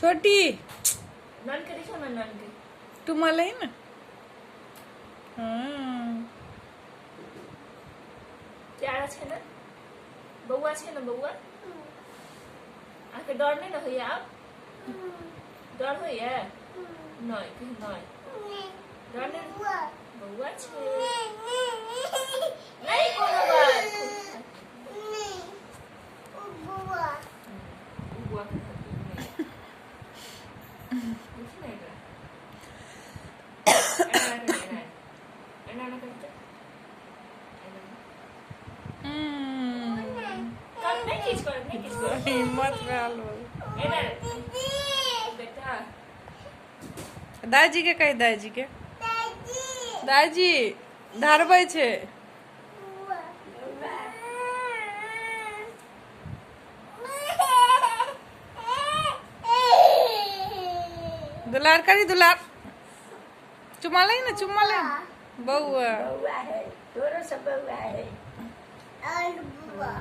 छोटी નાનકડી છો ને નાનકડી તું મળે ને હા ત્યારે છે ને બહુઆ છે ને બહુઆ આખે ડર નહીં ને હોય આવ ડર હોય નહીં કે નહીં ડર નહીં બહુઆ છે નહીં કોનો વાત બહુઆ हिम्मत में आलो दादी के कही दादी के दादी धारबाई छे दुलार करी दुलार चुमा ले ना चुमा ले बउआ बउआ है, थोड़ा सा बउआ है। और बुआ।